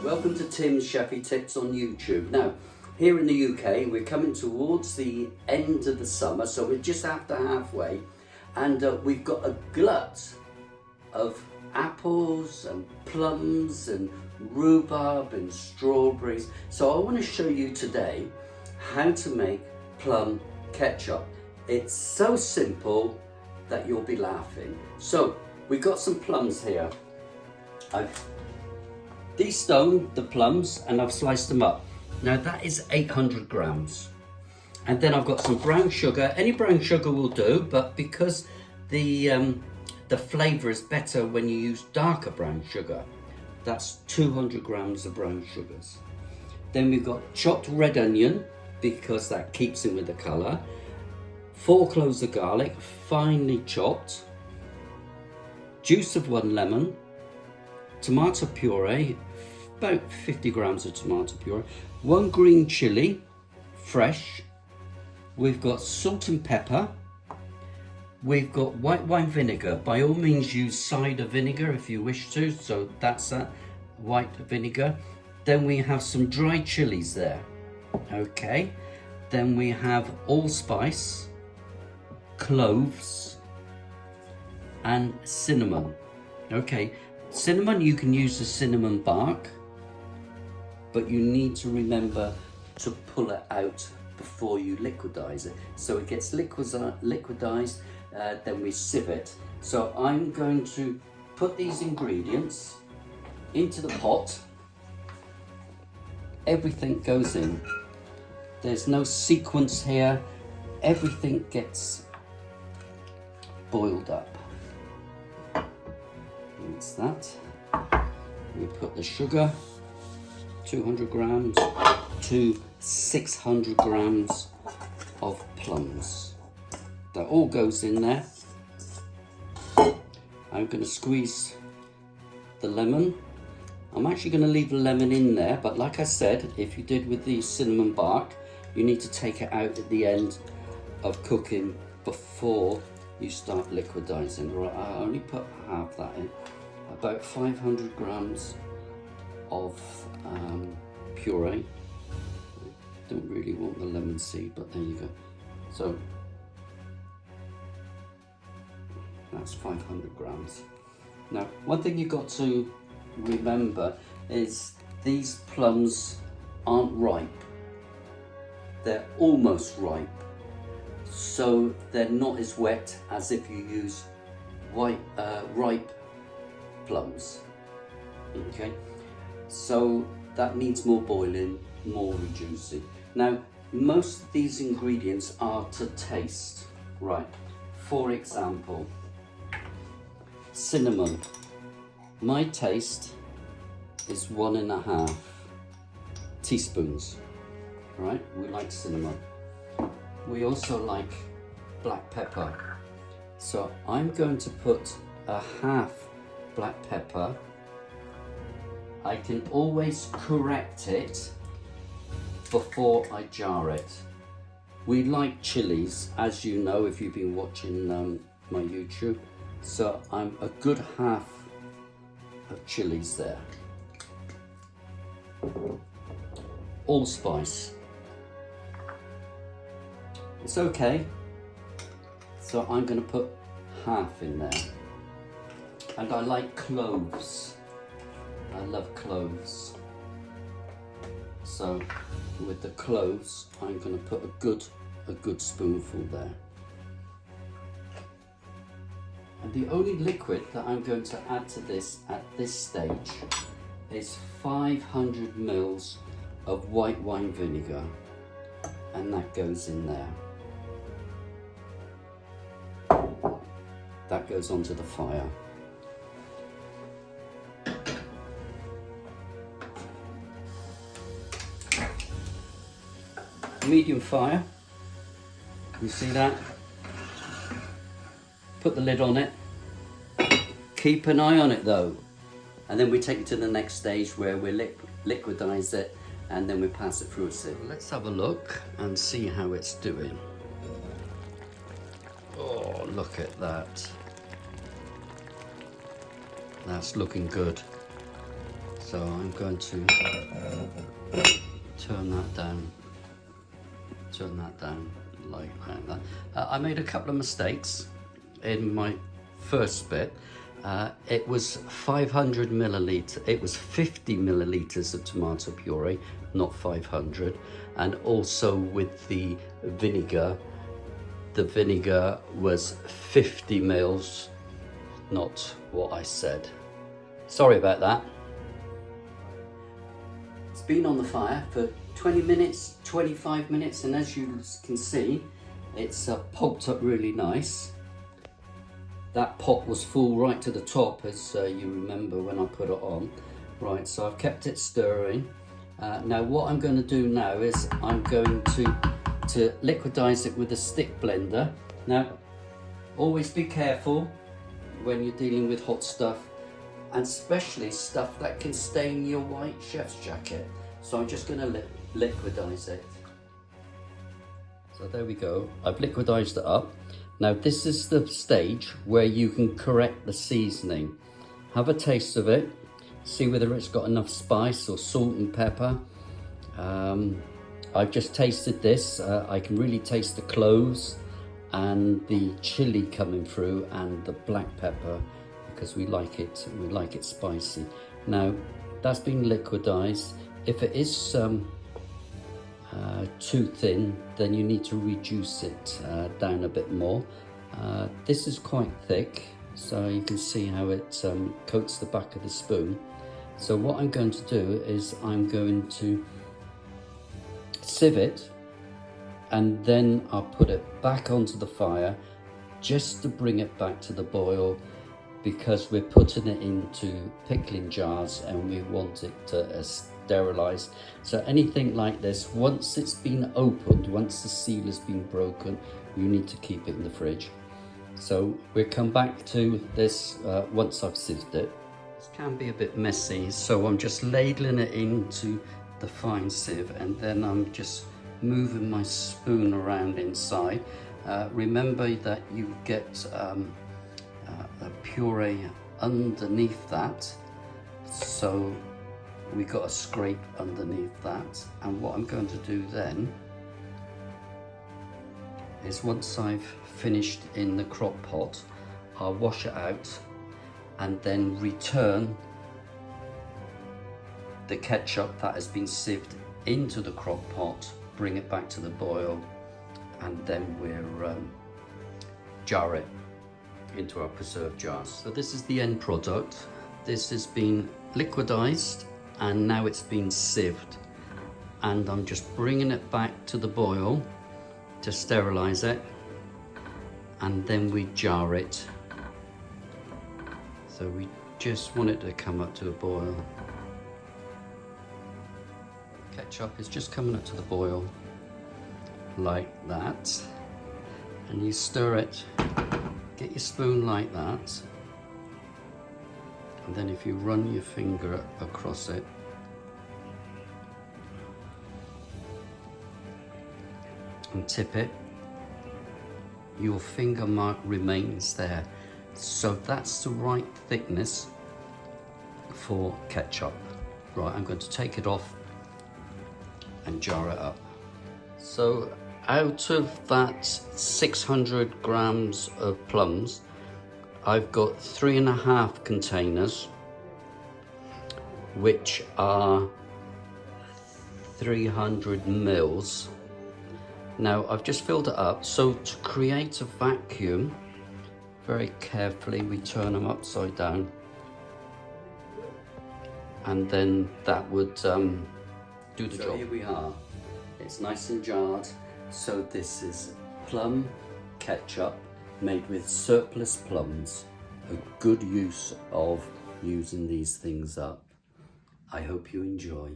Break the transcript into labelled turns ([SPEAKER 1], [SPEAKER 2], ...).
[SPEAKER 1] Welcome to Tim's Chefy Tips on YouTube. Now, here in the UK, we're coming towards the end of the summer, so we're just after halfway, and we've got a glut of apples and plums and rhubarb and strawberries. So I want to show you today how to make plum ketchup. It's so simple that you'll be laughing. So we've got some plums here. I've destoned the plums and I've sliced them up. Now that is 800 grams. And then I've got some brown sugar. Any brown sugar will do, but because the flavour is better when you use darker brown sugar, that's 200 grams of brown sugars. Then we've got chopped red onion, because that keeps in with the colour. 4 cloves of garlic, finely chopped. Juice of 1 lemon. Tomato puree, about 50 grams of tomato puree. 1 green chilli, fresh. We've got salt and pepper. We've got white wine vinegar. By all means use cider vinegar if you wish to, so that's a white vinegar. Then we have some dried chilies there. Okay. Then we have allspice, cloves, and cinnamon. Okay. Cinnamon, you can use the cinnamon bark, but you need to remember to pull it out before you liquidize it. So it gets liquidized, then we sieve it. So I'm going to put these ingredients into the pot. Everything goes in. There's no sequence here. Everything gets boiled up. That's that. We put the sugar, 200 grams to 600 grams of plums. That all goes in there. I'm going to squeeze the lemon. I'm actually going to leave the lemon in there, but like I said, if you did with the cinnamon bark, you need to take it out at the end of cooking before you start liquidizing. Right, I only put half that in. About 500 grams of puree. Don't really want the lemon seed, but there you go. So that's 500 grams. Now, one thing you've got to remember is these plums aren't ripe. They're almost ripe. So they're not as wet as if you use ripe plums. Okay, so that needs more boiling, more reducing. Now, most of these ingredients are to taste. Right, for example, cinnamon. My taste is 1.5 teaspoons. Right, we like cinnamon. We also like black pepper. So I'm going to put a half black pepper. I can always correct it before I jar it. We like chilies, as you know if you've been watching my YouTube. So I'm a good half of chilies there. Allspice. It's okay. So I'm going to put half in there. And I like cloves. I love cloves. So with the cloves, I'm going to put a good spoonful there. And the only liquid that I'm going to add to this at this stage is 500 mils of white wine vinegar, and that goes in there. That goes onto the fire. Medium fire. You see that? Put the lid on it. Keep an eye on it though. And then we take it to the next stage where we liquidize it and then we pass it through a sieve. Let's have a look and see how it's doing. Oh, look at that. That's looking good. So I'm going to turn that down like that. I made a couple of mistakes in my first bit. It was 500 milliliter, it was 50 milliliters of tomato puree, not 500. And also with the vinegar was 50 mils, not what I said. Sorry about that. It's been on the fire for 20 minutes, 25 minutes, and as you can see, it's pulped up really nice. That pot was full right to the top, as you remember when I put it on. Right, so I've kept it stirring. Now what I'm going to do now is I'm going to liquidize it with a stick blender. Now, always be careful when you're dealing with hot stuff, and especially stuff that can stain your white chef's jacket. So I'm just going to liquidize it. So there we go, I've liquidized it up. Now this is the stage where you can correct the seasoning. Have a taste of it, see whether it's got enough spice or salt and pepper. I've just tasted this. I can really taste the cloves and the chili coming through and the black pepper, because we like it spicy. Now that's been liquidized. If it is too thin, then you need to reduce it down a bit more. This is quite thick, so you can see how it coats the back of the spoon. So what I'm going to do is I'm going to sieve it, and then I'll put it back onto the fire just to bring it back to the boil, because we're putting it into pickling jars and we want it sterilized. So anything like this, once it's been opened, once the seal has been broken, you need to keep it in the fridge. So we'll come back to this once I've sieved it. This can be a bit messy, so I'm just ladling it into the fine sieve, and then I'm just moving my spoon around inside. Remember that you get a puree underneath that, so we got a scrape underneath that. And what I'm going to do then is, once I've finished in the crock pot, I'll wash it out and then return the ketchup that has been sieved into the crock pot, bring it back to the boil, and then we'll jar it into our preserve jars. So this is the end product. This has been liquidized and now it's been sieved, and I'm just bringing it back to the boil to sterilize it, and then we jar it. So we just want it to come up to a boil. Ketchup is just coming up to the boil like that, and you stir it, get your spoon like that, and then if you run your finger across it, and tip it, your finger mark remains there. So that's the right thickness for ketchup. Right, I'm going to take it off and jar it up. So out of that 600 grams of plums, I've got 3.5 containers, which are 300 mils. Now I've just filled it up. So to create a vacuum, very carefully we turn them upside down, and then that would do the job. So here we are, it's nice and jarred. So this is plum ketchup made with surplus plums. A good use of using these things up. I hope you enjoy.